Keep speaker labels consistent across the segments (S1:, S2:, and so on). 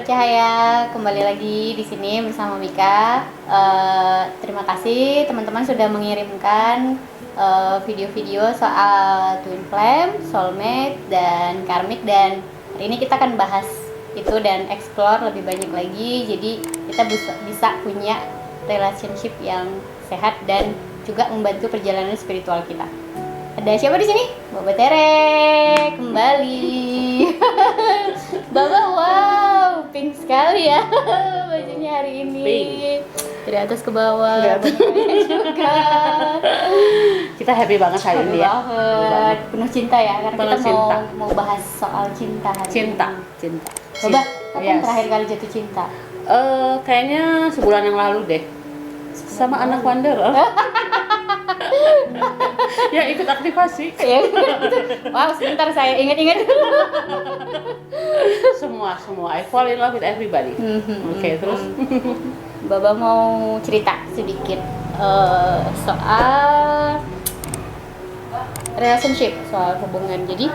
S1: Sobat Cahaya, kembali lagi di sini bersama Mika. Terima kasih teman-teman sudah mengirimkan video-video soal twin flame, soulmate, dan karmic. Dan hari ini kita akan bahas itu dan explore lebih banyak lagi. Jadi kita bisa punya relationship yang sehat dan juga membantu perjalanan spiritual kita. Ada siapa di sini? Baba Tere kembali. Baba, wow, pink sekali ya bajunya hari ini.
S2: Pink.
S1: Dari atas ke bawah. Juga.
S2: Kita happy banget hari ini ya.
S1: Banget. Penuh cinta ya, karena
S2: Penuh
S1: kita
S2: cinta.
S1: mau bahas soal cinta hari
S2: Cinta.
S1: ini. Baba, kapan
S2: Yes.
S1: terakhir kali jatuh cinta?
S2: Kayaknya sebulan yang lalu deh. Sama anak Wanderer. Ya ikut aktivasi.
S1: Ya, wow, sebentar saya ingat-ingat.
S2: Semua. I fall in love with everybody. Oke, terus
S1: Baba mau cerita sedikit soal relationship, soal hubungan. Jadi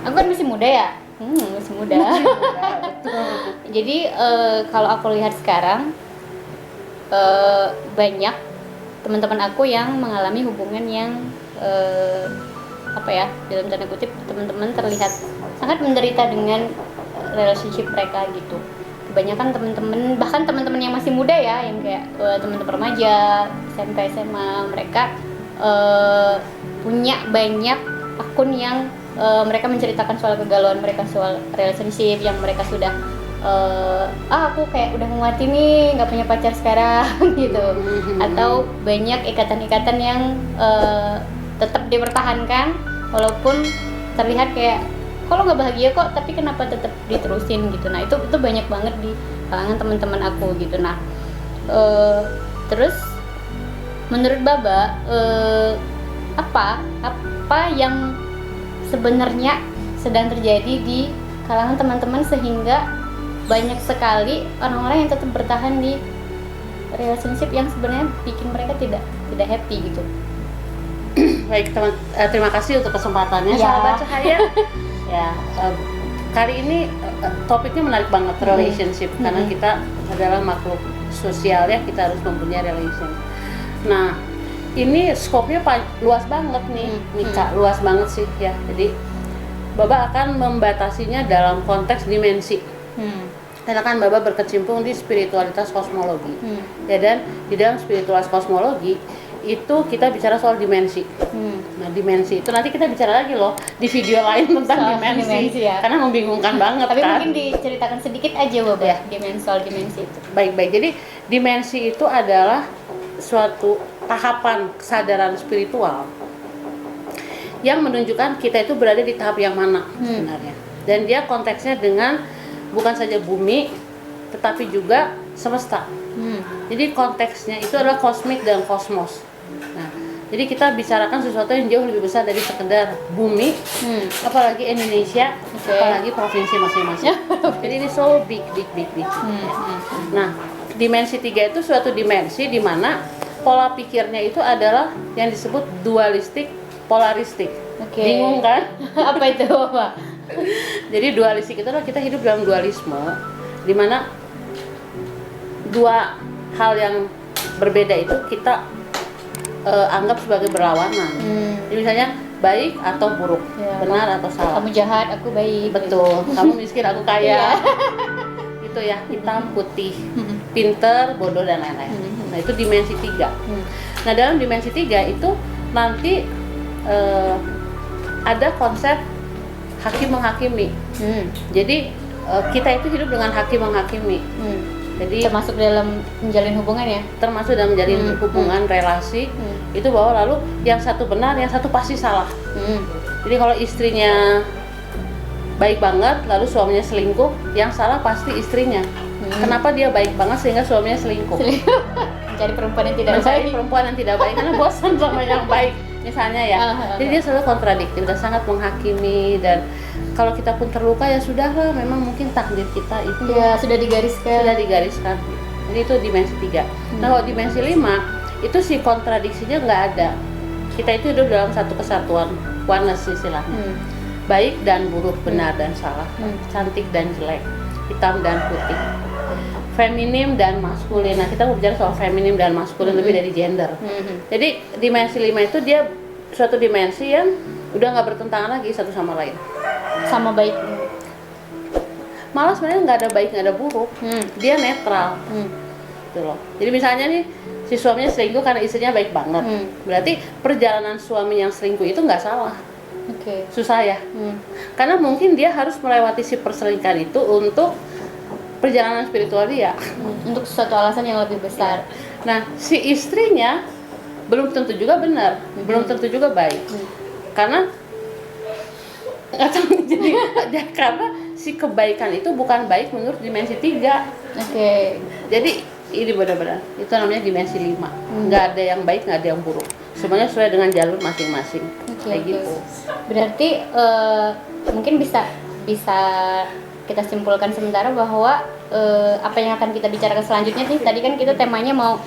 S1: aku kan masih muda ya, masih muda. Jadi kalau aku lihat sekarang banyak teman-teman aku yang mengalami hubungan yang dalam tanda kutip teman-teman terlihat sangat menderita dengan relationship mereka gitu. Kebanyakan teman-teman, bahkan teman-teman yang masih muda ya, yang kayak teman-teman remaja, SMP, SMA, mereka punya banyak akun yang mereka menceritakan soal kegalauan mereka, soal relationship yang mereka sudah aku kayak udah mau mati nih, nggak punya pacar sekarang gitu, atau banyak ikatan-ikatan yang tetap dipertahankan walaupun terlihat kayak kalau nggak bahagia kok, tapi kenapa tetap diterusin gitu. Nah itu banyak banget di kalangan teman-teman aku gitu. Nah terus menurut Baba apa yang sebenarnya sedang terjadi di kalangan teman-teman sehingga banyak sekali orang-orang yang tetap bertahan di relationship yang sebenarnya bikin mereka tidak happy gitu.
S2: baik teman, terima kasih untuk kesempatannya,
S1: Ya.
S2: sahabat Cahaya. Ya, kali ini topiknya menarik banget, relationship, karena kita adalah makhluk sosial ya, kita harus mempunyai relation. Nah, ini skopnya luas banget nih, Mika, luas banget sih ya. Jadi Baba akan membatasinya dalam konteks dimensi. Karena kan Baba berkecimpung di spiritualitas kosmologi. Ya, dan di dalam spiritualitas kosmologi itu kita bicara soal dimensi. Nah, dimensi itu nanti kita bicara lagi loh di video lain tentang
S1: Soal
S2: dimensi
S1: ya.
S2: karena membingungkan banget.
S1: Tapi
S2: kan.
S1: mungkin diceritakan sedikit aja Baba
S2: Ya.
S1: soal dimensi itu.
S2: Baik. Jadi dimensi itu adalah suatu tahapan kesadaran spiritual yang menunjukkan kita itu berada di tahap yang mana sebenarnya. Dan dia konteksnya dengan bukan saja bumi, tetapi juga semesta. Jadi konteksnya itu adalah kosmik dan kosmos. Nah, jadi kita bicarakan sesuatu yang jauh lebih besar dari sekedar bumi, apalagi Indonesia, apalagi provinsi masing-masing. Jadi ini so big. Nah, dimensi 3 itu suatu dimensi di mana pola pikirnya itu adalah yang disebut dualistik, polaristik. Bingung kan?
S1: Apa itu Baba?
S2: Jadi dualistik itu adalah kita hidup dalam dualisme, di mana dua hal yang berbeda itu kita anggap sebagai berlawanan. Jadi misalnya baik atau buruk,
S1: Ya,
S2: benar atau salah.
S1: Kamu jahat, aku baik.
S2: Betul. Kamu miskin, aku kaya.
S1: Iya.
S2: Gitu ya, hitam, putih, pinter, bodoh, dan lain-lain. Nah itu dimensi 3. Nah dalam dimensi 3 itu nanti ada konsep hakim menghakimi. Jadi kita itu hidup dengan hakim menghakimi. Jadi
S1: Termasuk dalam menjalin hubungan ya.
S2: termasuk dalam menjalin hubungan relasi itu bahwa lalu yang satu benar, yang satu pasti salah. Jadi kalau istrinya baik banget lalu suaminya selingkuh, yang salah pasti istrinya. Kenapa dia baik banget sehingga suaminya selingkuh?
S1: Mencari perempuan yang tidak
S2: Mencari
S1: baik.
S2: perempuan yang tidak baik karena bosan sama yang baik misalnya ya. Jadi dia selalu kontradiktif dan sangat menghakimi, dan kalau kita pun terluka ya sudahlah, memang mungkin takdir kita itu
S1: Ya, sudah digariskan.
S2: digariskan. Jadi itu dimensi 3. Nah kalau dimensi 5 itu si kontradiksinya nggak ada. Kita itu hidup dalam satu kesatuan, oneness istilahnya. Baik dan buruk, benar dan salah, cantik dan jelek. hitam dan putih. Feminim dan maskulin. Nah, kita mau bicara soal feminim dan maskulin lebih dari gender. Jadi dimensi 5 itu dia suatu dimensi yang udah nggak bertentangan lagi satu sama lain.
S1: Sama baik.
S2: Malah sebenarnya nggak ada baik nggak ada buruk. Dia netral. Gitu loh. Jadi misalnya nih si suaminya selingkuh karena istrinya baik banget. Berarti perjalanan suami yang selingkuh itu nggak salah.
S1: Oke.
S2: Susah ya. Karena mungkin dia harus melewati si perselingkuhan itu untuk perjalanan spiritual dia.
S1: Untuk suatu alasan yang lebih besar.
S2: Nah, si istrinya belum tentu juga benar, belum tentu juga baik. Karena nggak tahu jadi karena si kebaikan itu bukan baik menurut dimensi 3.
S1: Oke.
S2: Jadi ini benar-benar itu namanya dimensi 5. Nggak ada yang baik, nggak ada yang buruk. Semuanya sesuai dengan jalur masing-masing. Kayak gitu.
S1: Berarti mungkin bisa kita simpulkan sementara bahwa apa yang akan kita bicarakan selanjutnya nih, tadi kan kita temanya mau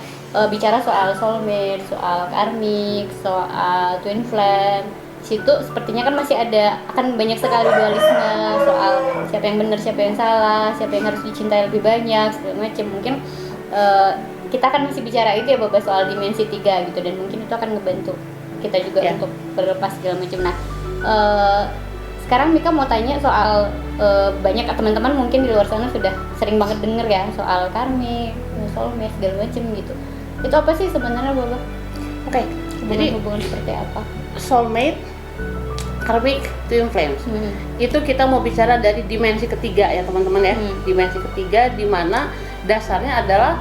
S1: bicara soal soulmate, soal karmik, soal twin flame. Situ sepertinya kan masih akan banyak sekali dualisme soal siapa yang benar, siapa yang salah, siapa yang harus dicintai lebih banyak, segala macam. Mungkin kita akan masih bicara itu ya Baba, soal dimensi 3 gitu, dan mungkin itu akan ngebantu kita juga untuk berlepas segala macam. Nah, sekarang Mika mau tanya soal banyak teman-teman mungkin di luar sana sudah sering banget denger ya soal karmik, soulmate segala macam gitu. Itu apa sih sebenarnya Baba?
S2: Oke. Jadi
S1: hubungan seperti apa?
S2: Soulmate, karmik, twin flames. Itu kita mau bicara dari dimensi ketiga ya teman-teman ya. Dimensi ketiga di mana dasarnya adalah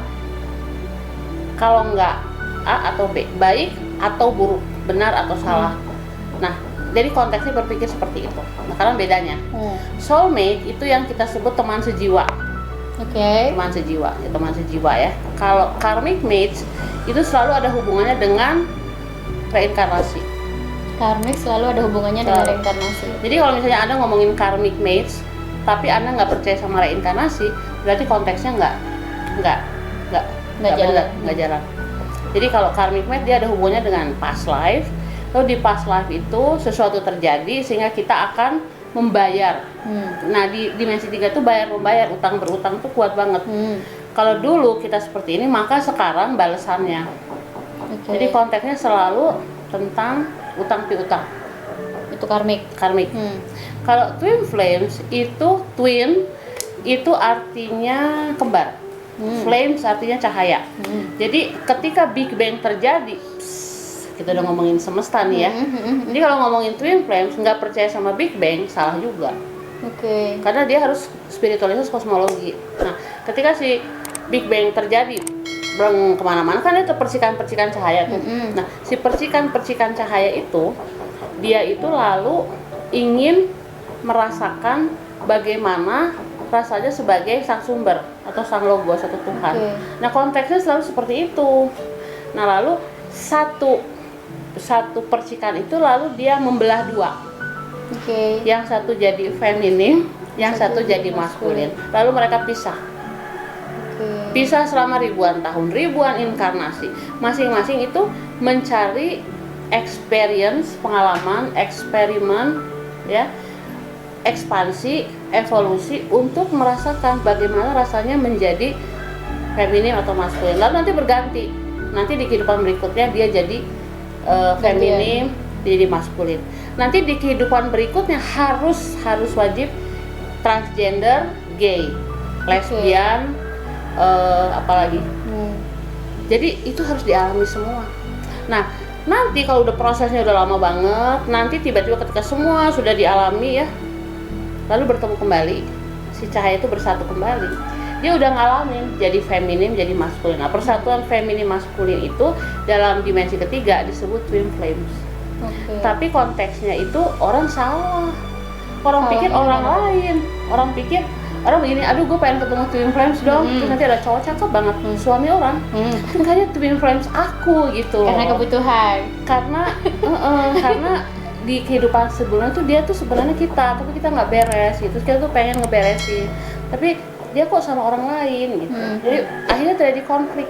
S2: kalau nggak A atau B, baik atau buruk, benar atau salah. Nah, jadi konteksnya berpikir seperti itu. Nah, karena bedanya, soulmate itu yang kita sebut teman sejiwa.
S1: Oke.
S2: Teman sejiwa ya. Kalau karmic mates itu selalu ada hubungannya dengan reinkarnasi.
S1: Karmik selalu ada hubungannya dengan reinkarnasi.
S2: Jadi kalau misalnya Anda ngomongin karmic mates, tapi Anda nggak percaya sama reinkarnasi, berarti konteksnya nggak jalan. Jadi kalau karmic mate dia ada hubungannya dengan past life. Lalu di past life itu sesuatu terjadi sehingga kita akan membayar. Nah di dimensi 3 itu bayar-membayar, utang berutang itu kuat banget. Kalau dulu kita seperti ini, maka sekarang balasannya. Jadi konteksnya selalu tentang utang piutang.
S1: Itu karmik.
S2: Kalau twin flames itu twin itu artinya kembar. Flames artinya cahaya. Jadi ketika Big Bang terjadi, kita udah ngomongin semesta nih ya. Jadi kalau ngomongin twin flames nggak percaya sama Big Bang, salah juga. Karena dia harus spiritualitas kosmologi. Nah, ketika si Big Bang terjadi, kemana-mana kan itu percikan-percikan cahaya tuh. Nah, si percikan-percikan cahaya itu, dia itu lalu ingin merasakan bagaimana rasanya sebagai sang sumber atau sang logos atau Tuhan. Nah, konteksnya selalu seperti itu. Nah, lalu satu percikan itu lalu dia membelah dua. Yang satu jadi feminim, yang satu jadi maskulin. Lalu mereka pisah. Pisah selama ribuan tahun, ribuan inkarnasi. Masing-masing itu mencari experience, pengalaman, eksperimen, ya, ekspansi, evolusi untuk merasakan bagaimana rasanya menjadi feminim atau maskulin. Lalu nanti berganti. Nanti di kehidupan berikutnya dia jadi feminim, jadi maskulin. Nanti di kehidupan berikutnya harus wajib transgender, gay, lesbian, apalagi. Jadi itu harus dialami semua. Nah, nanti kalau udah prosesnya udah lama banget, nanti tiba-tiba ketika semua sudah dialami ya, lalu bertemu kembali, si cahaya itu bersatu kembali. Dia udah ngalamin jadi feminim, jadi maskulin. Nah, persatuan feminim maskulin itu dalam dimensi ketiga disebut twin flames. Tapi konteksnya itu orang salah. Orang pikir orang lain. Orang begini, aduh gue pengen ketemu twin flames dong. Terus nanti ada cowok cakep banget, suami orang. Kayaknya twin flames aku gitu.
S1: Karena kebutuhan.
S2: Karena di kehidupan sebelumnya tuh dia tuh sebenarnya kita, tapi kita nggak beres gitu. Terus kita tuh pengen ngeberesin. Tapi dia kok sama orang lain gitu. Jadi akhirnya terjadi konflik.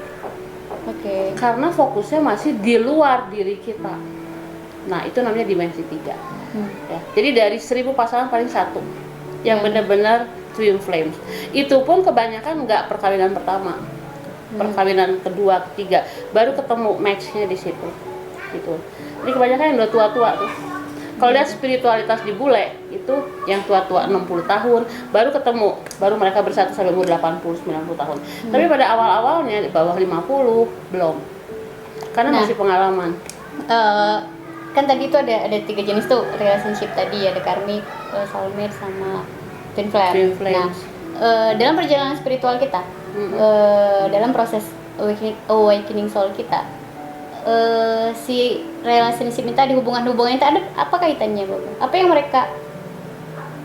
S2: Karena fokusnya masih di luar diri kita. Nah, itu namanya dimensi 3. Ya. Jadi dari 1000 pasangan paling satu yang benar-benar twin flames. Itu pun kebanyakan nggak perkawinan pertama, perkawinan kedua, ketiga, baru ketemu matchnya di situ. Gitu. Jadi kebanyakan yang udah tua-tua tuh. Kalau lihat spiritualitas di bule itu yang tua-tua 60 tahun baru ketemu, baru mereka bersatu sampai umur 80 90 tahun. Tapi pada awal-awalnya di bawah 50 belum. Karena masih pengalaman.
S1: Kan tadi itu ada 3 jenis tuh relationship tadi, ada karmic, soulmate sama twin flame.
S2: Twin flames.
S1: Nah, dalam perjalanan spiritual kita, dalam proses awakening soul kita, si relationship itu di hubungan-hubungan itu ada apa kaitannya, Bapak?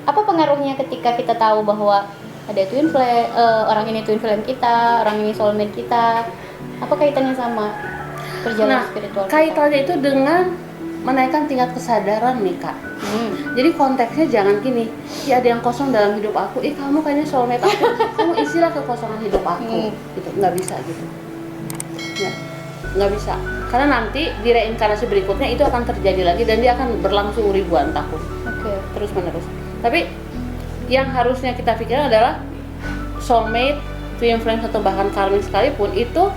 S1: Apa pengaruhnya ketika kita tahu bahwa ada twin flame, orang ini twin flame kita, orang ini soulmate kita, apa kaitannya sama perjalanan spiritual kita?
S2: Kaitannya itu dengan menaikkan tingkat kesadaran nih Kak. Jadi konteksnya jangan gini, ya ada yang kosong dalam hidup aku, kamu kayaknya soulmate aku, kamu isilah kekosongan hidup aku, gitu, nggak bisa gitu. Ya, nggak bisa, karena nanti di reinkarnasi berikutnya itu akan terjadi lagi dan dia akan berlangsung ribuan tahun, terus menerus. Tapi yang harusnya kita pikirkan adalah soulmate, twin flame atau bahkan karmic sekalipun itu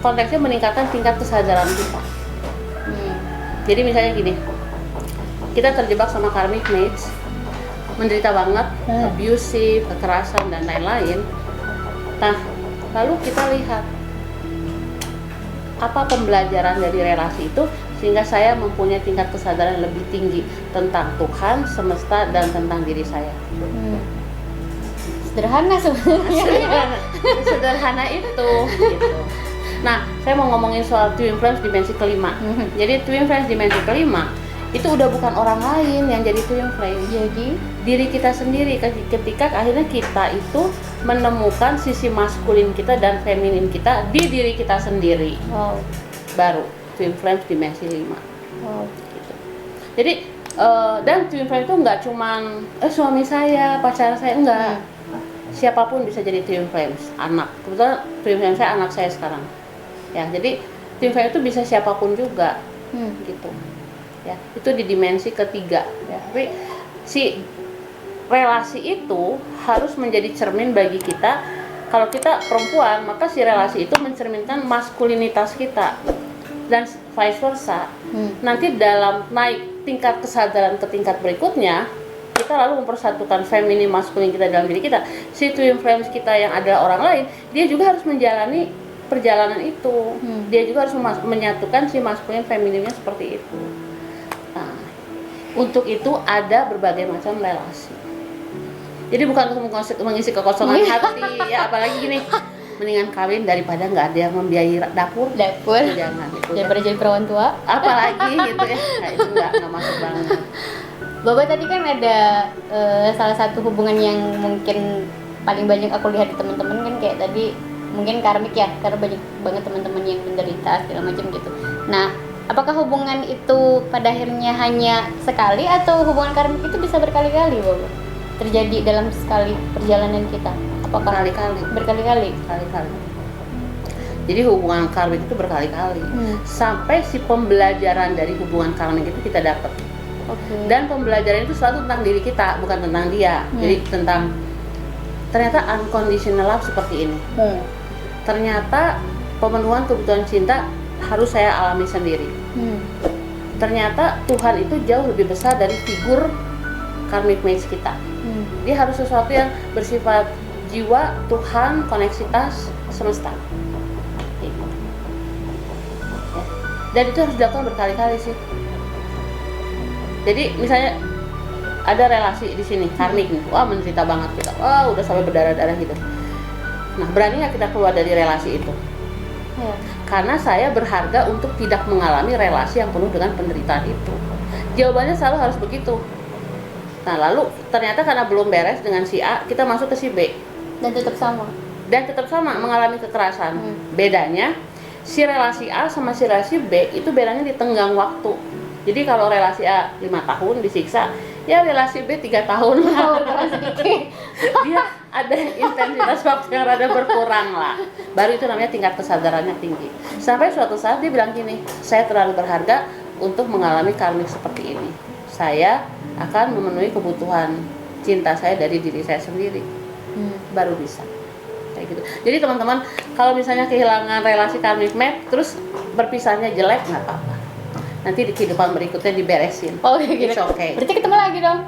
S2: konteksnya meningkatkan tingkat kesadaran kita. Jadi misalnya gini, kita terjebak sama karmic mates, menderita banget, abusive, kekerasan dan lain-lain. Nah, lalu kita lihat apa pembelajaran dari relasi itu sehingga saya mempunyai tingkat kesadaran lebih tinggi tentang Tuhan, semesta, dan tentang diri saya.
S1: Sederhana sebenarnya.
S2: Sederhana itu gitu. Nah, saya mau ngomongin soal twin flames dimensi kelima. Jadi twin flames dimensi kelima itu udah bukan orang lain yang jadi twin flame. Jadi diri kita sendiri ketika akhirnya kita itu menemukan sisi maskulin kita dan feminin kita di diri kita sendiri. Baru twin flames dimensi 5. Gitu. Jadi dan twin flame itu nggak cuman suami saya, pacar saya, enggak. Siapapun bisa jadi twin flames. Anak, kebetulan twin flame saya anak saya sekarang. Ya, jadi twin flame itu bisa siapapun juga. Gitu. Ya, itu di dimensi ketiga. Ya, tapi si relasi itu harus menjadi cermin bagi kita. Kalau kita perempuan, maka si relasi itu mencerminkan maskulinitas kita dan vice versa. Nanti dalam naik tingkat kesadaran ke tingkat berikutnya, kita lalu mempersatukan feminin maskulin kita dalam diri kita. Si twin flames kita yang adalah orang lain, dia juga harus menjalani perjalanan itu. Dia juga harus menyatukan si maskulin femininnya seperti itu. Nah, untuk itu ada berbagai macam relasi. Jadi bukan untuk mengisi kekosongan hati, ya apalagi gini, mendingan kawin daripada nggak ada yang membiayai dapur. Jangan itu.
S1: Daripada jadi perawan tua.
S2: Apalagi gitu ya. Nah, itu nggak masuk banget.
S1: Bapak tadi kan ada salah satu hubungan yang mungkin paling banyak aku lihat di teman-teman kan kayak tadi mungkin karmik ya, karena banyak banget teman-teman yang menderita segala macam gitu. Nah, apakah hubungan itu pada akhirnya hanya sekali atau hubungan karmik itu bisa berkali-kali, Bapak? Terjadi dalam sekali perjalanan kita? Apakah berkali-kali? Jadi hubungan karmik itu berkali-kali. Sampai si pembelajaran dari hubungan karmik itu kita dapat. Dan pembelajaran itu selalu tentang diri kita, bukan tentang dia. Jadi tentang ternyata unconditional love seperti ini. Ternyata pemenuhan kebutuhan cinta harus saya alami sendiri. Ternyata Tuhan itu jauh lebih besar dari figur karmic match kita. Dia harus sesuatu yang bersifat jiwa, Tuhan, koneksitas, semesta. Gitu. Ya. Dan itu harus dilakukan berkali-kali sih. Jadi misalnya ada relasi di sini karmik nih, wah menderita banget kita, wah udah sampai berdarah-darah gitu. Nah, berani nggak kita keluar dari relasi itu? Karena saya berharga untuk tidak mengalami relasi yang penuh dengan penderitaan itu. Jawabannya selalu harus begitu. Nah, lalu ternyata karena belum beres dengan si A, kita masuk ke si B. Dan tetap sama mengalami kekerasan. Bedanya si relasi A sama si relasi B itu bedanya di tenggang waktu. Jadi kalau relasi A 5 tahun disiksa, ya relasi B 3 tahun lah. Dia ada intensitas waktu yang rada berkurang lah. Baru itu namanya tingkat kesadarannya tinggi. Sampai suatu saat dia bilang gini, saya terlalu berharga untuk mengalami karmik seperti ini. Saya akan memenuhi kebutuhan cinta saya dari diri saya sendiri.
S2: baru bisa kayak gitu. Jadi teman-teman, kalau misalnya kehilangan relasi karmic match terus berpisahnya jelek, nggak apa-apa, nanti di kehidupan berikutnya diberesin.
S1: Oh gitu.
S2: It's okay.
S1: Berarti ketemu lagi dong?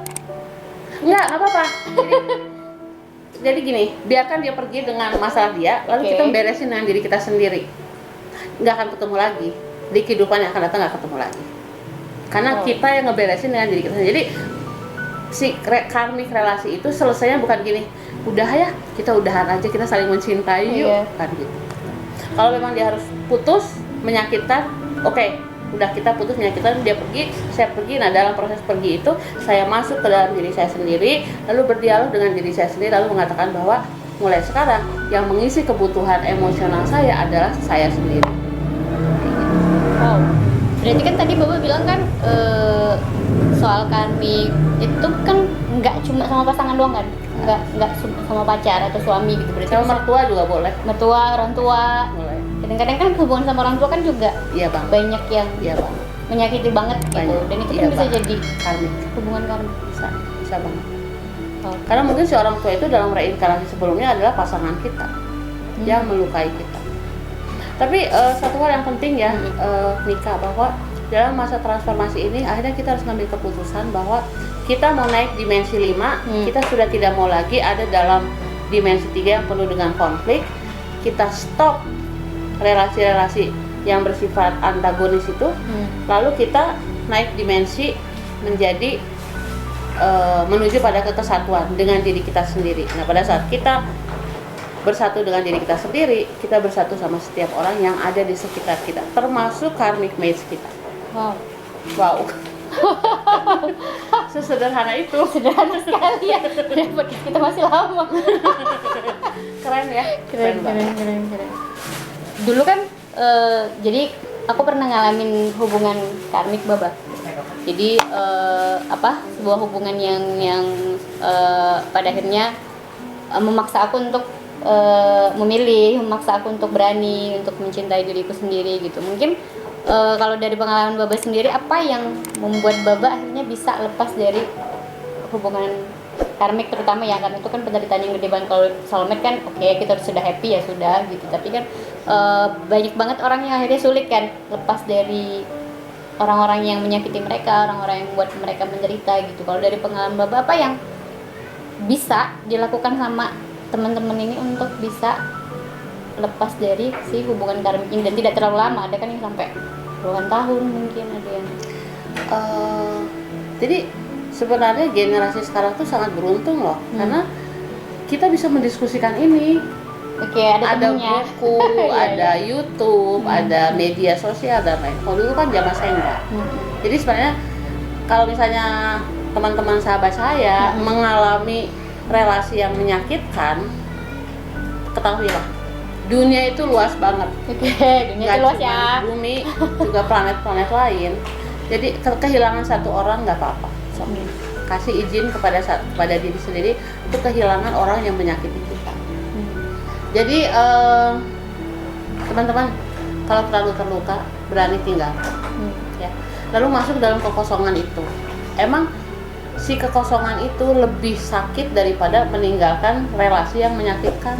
S2: Nggak apa-apa. Jadi gini, biarkan dia pergi dengan masalah dia, lalu kita beresin dengan diri kita sendiri. Nggak akan ketemu lagi, di kehidupan yang akan datang nggak ketemu lagi, karena kita yang ngeberesin dengan diri kita sendiri. Jadi si karmic relasi itu selesainya bukan gini, udah ya kita udahan aja, kita saling mencintai yuk, kan gitu. Kalau memang dia harus putus, menyakitkan, oke, udah kita putus menyakitkan, dia pergi, saya pergi. Nah dalam proses pergi itu saya masuk ke dalam diri saya sendiri, lalu berdialog dengan diri saya sendiri, lalu mengatakan bahwa mulai sekarang yang mengisi kebutuhan emosional saya adalah saya sendiri.
S1: Wow. Berarti kan tadi Bapak bilang kan soal karmik itu kan nggak cuma sama pasangan doang kan? Nggak sama pacar atau suami gitu. Berarti
S2: sama mertua juga boleh.
S1: Mertua, orang tua.
S2: Boleh.
S1: Kadang-kadang kan hubungan sama orang tua kan juga banyak yang menyakiti banget gitu. Dan itu kan bisa jadi
S2: karmik.
S1: Hubungan karmik.
S2: Bisa banget. Karena mungkin si orang tua itu dalam reinkarnasi sebelumnya adalah pasangan kita yang melukai kita. Tapi satu hal yang penting ya, Mika, bahwa dalam masa transformasi ini akhirnya kita harus ngambil keputusan bahwa kita mau naik dimensi 5, kita sudah tidak mau lagi ada dalam dimensi 3 yang penuh dengan konflik. Kita stop relasi-relasi yang bersifat antagonis itu, lalu kita naik dimensi menjadi menuju pada kesatuan dengan diri kita sendiri. Nah pada saat kita bersatu dengan diri kita sendiri, kita bersatu sama setiap orang yang ada di sekitar kita, termasuk karmic mates kita. Wow. Sesederhana itu.
S1: Sederhana sekali ya. Kita masih lama.
S2: Keren ya.
S1: Keren. Dulu kan jadi aku pernah ngalamin hubungan karmik, Baba. Jadi sebuah hubungan yang pada akhirnya memaksa aku untuk memaksa aku untuk berani untuk mencintai diriku sendiri gitu. Mungkin kalau dari pengalaman Baba sendiri, apa yang membuat Baba akhirnya bisa lepas dari hubungan karmik terutama ya, karena itu kan penderitaan yang gede banget. Kalau soulmate kan oke, kita sudah happy ya sudah gitu, tapi kan banyak banget orang yang akhirnya sulit kan lepas dari orang-orang yang menyakiti mereka, orang-orang yang buat mereka menderita gitu. Kalau dari pengalaman Baba, apa yang bisa dilakukan sama teman-teman ini untuk bisa lepas dari si hubungan karmik ini dan tidak terlalu lama? Ada kan yang sampai puluhan tahun, mungkin ada yang
S2: jadi sebenarnya generasi sekarang tuh sangat beruntung loh, karena kita bisa mendiskusikan ini. Ada buku, ada YouTube, ada media sosial dan lain. Kalau dulu kan zaman saya enggak. Jadi sebenarnya kalau misalnya teman-teman sahabat saya mengalami relasi yang menyakitkan, ketahuilah dunia itu luas banget.
S1: Dunia itu luas ya.
S2: Bumi juga planet-planet lain. Jadi kehilangan satu orang nggak apa-apa. Kasih izin kepada diri sendiri untuk kehilangan orang yang menyakiti kita. Jadi teman-teman, kalau terlalu terluka berani tinggal. Ya. Lalu masuk dalam kekosongan itu. Emang si kekosongan itu lebih sakit daripada meninggalkan relasi yang menyakitkan.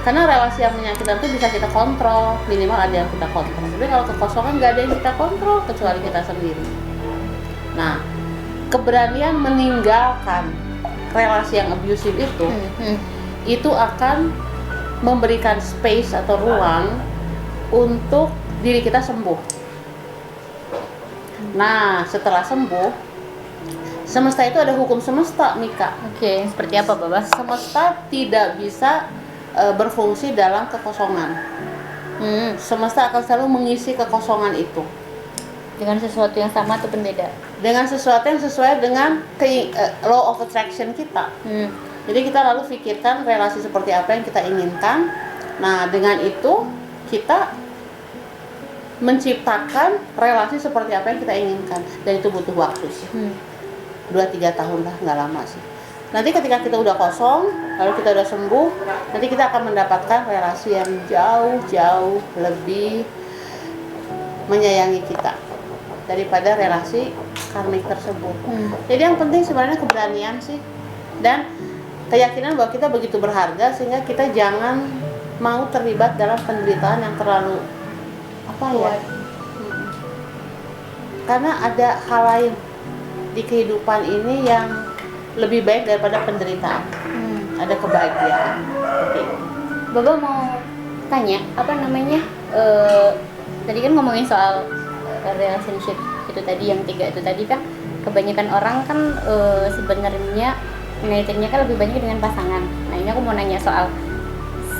S2: Karena relasi yang menyakitkan itu bisa kita kontrol, minimal ada yang kita kontrol. Tapi kalau kekosongan nggak ada yang kita kontrol kecuali kita sendiri. Nah, keberanian meninggalkan relasi yang abusive itu akan memberikan space atau ruang untuk diri kita sembuh. Nah, setelah sembuh, semesta itu ada hukum semesta, Mika.
S1: Seperti apa, Baba?
S2: Semesta tidak bisa berfungsi dalam kekosongan. Semesta akan selalu mengisi kekosongan itu
S1: dengan sesuatu yang sama atau berbeda,
S2: dengan sesuatu yang sesuai dengan law of attraction kita. Jadi kita lalu pikirkan relasi seperti apa yang kita inginkan. Nah, dengan itu kita menciptakan relasi seperti apa yang kita inginkan, dan itu butuh waktu sih. 2-3 tahun lah, nggak lama sih. Nanti ketika kita udah kosong, lalu kita udah sembuh, nanti kita akan mendapatkan relasi yang jauh-jauh lebih menyayangi kita daripada relasi karmik tersebut. Jadi yang penting sebenarnya keberanian sih. Dan keyakinan bahwa kita begitu berharga sehingga kita jangan mau terlibat dalam penderitaan yang terlalu apa ya?
S1: Kuat.
S2: Karena ada hal lain di kehidupan ini yang lebih baik daripada penderitaan. Ada kebahagiaan. Oke.
S1: Baba mau tanya, apa namanya? Tadi kan ngomongin soal relationship itu tadi, yang 3 itu tadi kan kebanyakan orang kan sebenarnya ngaitnya kan lebih banyak dengan pasangan. Nah ini aku mau nanya soal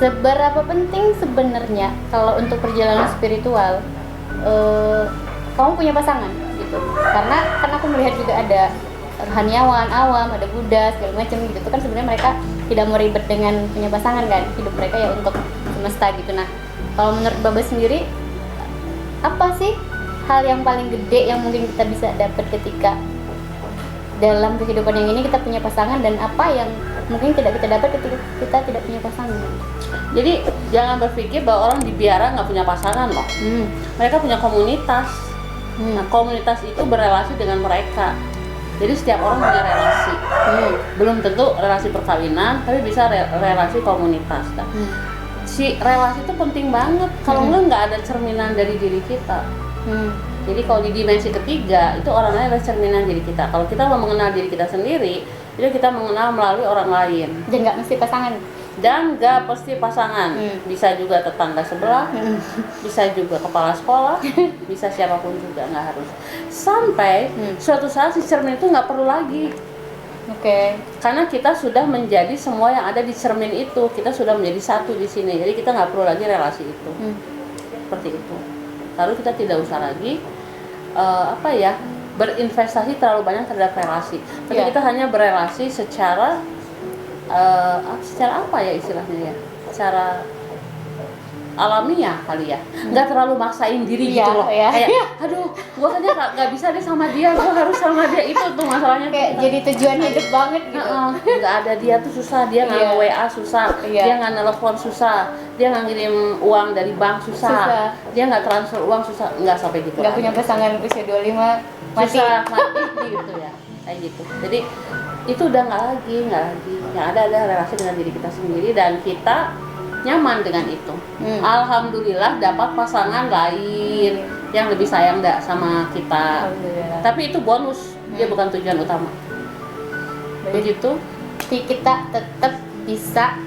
S1: seberapa penting sebenarnya kalau untuk perjalanan spiritual kamu punya pasangan gitu. Karena kan aku melihat juga ada rohaniawan, awam, ada Buddha, segala macam gitu. Itu kan sebenarnya mereka tidak mau ribet dengan punya pasangan kan. Hidup mereka ya untuk semesta gitu. Nah, kalau menurut Baba sendiri apa sih hal yang paling gede yang mungkin kita bisa dapat ketika dalam kehidupan yang ini kita punya pasangan, dan apa yang mungkin tidak kita dapat ketika kita tidak punya pasangan?
S2: Jadi jangan berpikir bahwa orang di biara nggak punya pasangan loh. Mereka punya komunitas. Nah, komunitas itu berelasi dengan mereka. Jadi setiap orang punya relasi. Belum tentu relasi perkawinan, tapi bisa relasi komunitas. Nah, si relasi itu penting banget. Kalau nggak ada cerminan dari diri kita. Jadi kalau di dimensi ketiga itu orang lain adalah cerminan diri kita. Kalau kita mau mengenal diri kita sendiri, itu kita mengenal melalui orang lain.
S1: Dan nggak mesti pasangan.
S2: Dan nggak pasti pasangan, bisa juga tetangga sebelah, bisa juga kepala sekolah, bisa siapapun juga, nggak harus. Sampai suatu saat si cermin itu nggak perlu lagi.
S1: Oke.
S2: Karena kita sudah menjadi semua yang ada di cermin itu, kita sudah menjadi satu di sini. Jadi kita nggak perlu lagi relasi itu, seperti itu. Lalu kita tidak usah lagi berinvestasi terlalu banyak terhadap relasi. Tapi kita hanya berelasi secara apa ya istilahnya ya, secara alamiah kali ya, nggak terlalu maksain diri gitu loh. Kayak aduh gua kan nggak bisa deh sama dia, gua harus sama dia, itu tuh masalahnya.
S1: Kayak jadi tujuan hidup banget gitu.
S2: Nggak ada dia tuh susah, dia nggak WA susah, dia nggak nelfon susah, dia nggak ngirim uang dari bank susah. Dia nggak transfer uang susah, nggak sampai gitu.
S1: Nggak punya pasangan usia 25 mati
S2: gitu ya, kayak gitu. Jadi itu udah nggak lagi. Yang ada adalah relasi dengan diri kita sendiri dan kita nyaman dengan itu. Alhamdulillah dapat pasangan lain yang lebih sayang sama kita. Tapi itu bonus, dia bukan tujuan utama. Begitu.
S1: Jadi kita tetap bisa.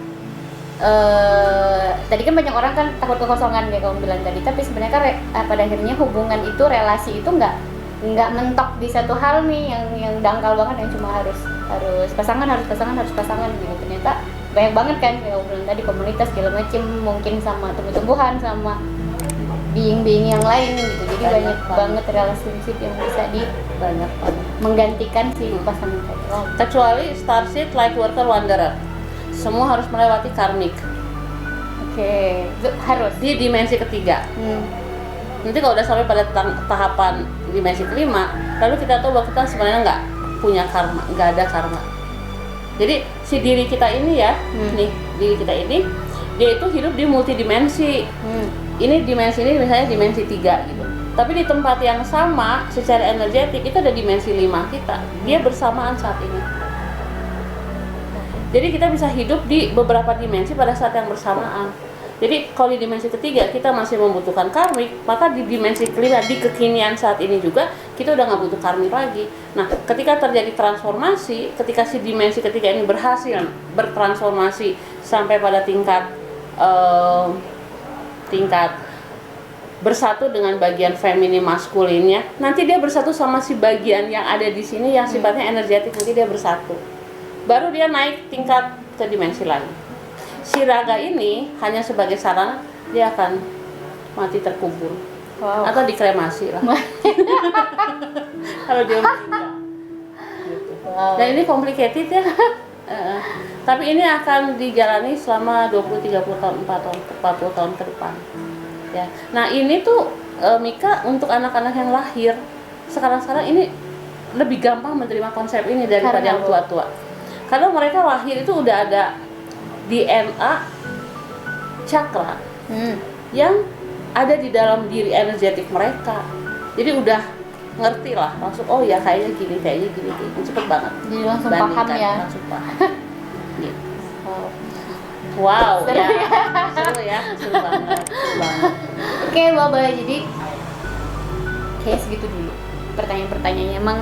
S1: Tadi kan banyak orang kan takut kekosongan kayak kamu bilang tadi. Tapi sebenarnya kan pada akhirnya hubungan itu, relasi itu nggak mentok di satu hal nih yang dangkal banget, yang cuma harus pasangan gitu. Ternyata banyak banget kan kayak aku bilang tadi, komunitas segala macem, mungkin sama tumbuh-tumbuhan, sama being yang lain gitu. Jadi banyak banget relationship yang bisa menggantikan si pasangan tadi.
S2: Kecuali Starseed, Lightworker, Wanderer, semua harus melewati karmik.
S1: Oke, harus
S2: di dimensi ketiga. Nanti kalau udah sampai pada tahapan dimensi kelima, lalu kita tahu bahwa kita sebenarnya nggak punya karma, nggak ada karma. Jadi si diri kita ini ya, diri kita ini, dia itu hidup di multidimensi. Ini dimensi ini misalnya dimensi 3 gitu. Tapi di tempat yang sama secara energetik itu ada dimensi 5 kita. Dia bersamaan saat ini. Jadi kita bisa hidup di beberapa dimensi pada saat yang bersamaan. Jadi kalau di dimensi ketiga kita masih membutuhkan karmik, maka di dimensi kelima, di kekinian saat ini juga kita udah nggak butuh karmik lagi. Nah, ketika terjadi transformasi, ketika si dimensi ketiga ini berhasil bertransformasi sampai pada tingkat bersatu dengan bagian feminin maskulinnya, nanti dia bersatu sama si bagian yang ada di sini yang sifatnya energetik, nanti dia bersatu. Baru dia naik tingkat ke dimensi lain. Si raga ini hanya sebagai sarana, dia akan mati terkubur atau dikremasi lah. Kalau dia meninggal gitu. Dan ini complicated ya. Tapi ini akan dijalani selama 20, 30 tahun, 40 tahun ke depan ya. Nah ini tuh Mika, untuk anak-anak yang lahir sekarang ini lebih gampang menerima konsep ini daripada yang tua-tua. Karena mereka lahir itu udah ada DNA cakra yang ada di dalam diri energetik mereka. Jadi udah ngerti lah, langsung oh ya kayaknya gini, cepet banget.
S1: Jadi langsung paham ya.
S2: Langsung paham. Gitu. Wow,
S1: Seru
S2: ya. Seru banget, seru banget.
S1: Oke, bye-bye. Jadi kayak segitu dulu pertanyaan-pertanyaannya. Emang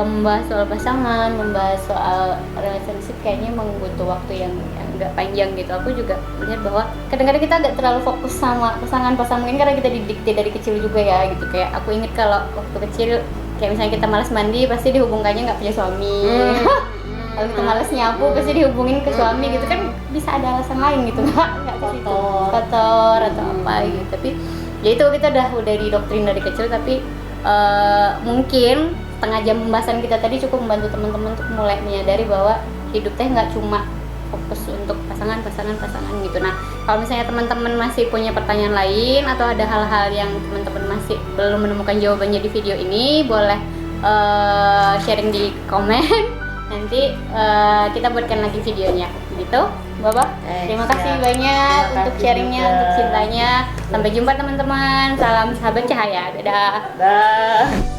S1: membahas soal pasangan, membahas soal relationship kayaknya emang butuh waktu yang nggak panjang gitu. Aku juga melihat bahwa kadang-kadang kita agak terlalu fokus sama pasangan mungkin karena kita didikte dari kecil juga ya gitu. Kayak aku inget kalau waktu kecil kayak misalnya kita malas mandi pasti dihubungkannya nggak punya suami. Kalau kita malas nyapu pasti dihubungin ke suami gitu kan, bisa ada alasan lain gitu nggak ke situ, kotor atau apa gitu. Tapi ya itu kita udah didoktrin dari kecil. Tapi mungkin setengah jam pembahasan kita tadi cukup membantu teman-teman untuk mulai menyadari bahwa hidup teh nggak cuma fokus untuk pasangan gitu. Nah, kalau misalnya teman-teman masih punya pertanyaan lain atau ada hal-hal yang teman-teman masih belum menemukan jawabannya di video ini, boleh sharing di komen. Nanti kita buatkan lagi videonya gitu. Bapak, terima kasih banyak untuk sharingnya, untuk cintanya. Sampai jumpa teman-teman. Salam sahabat cahaya. Dadah.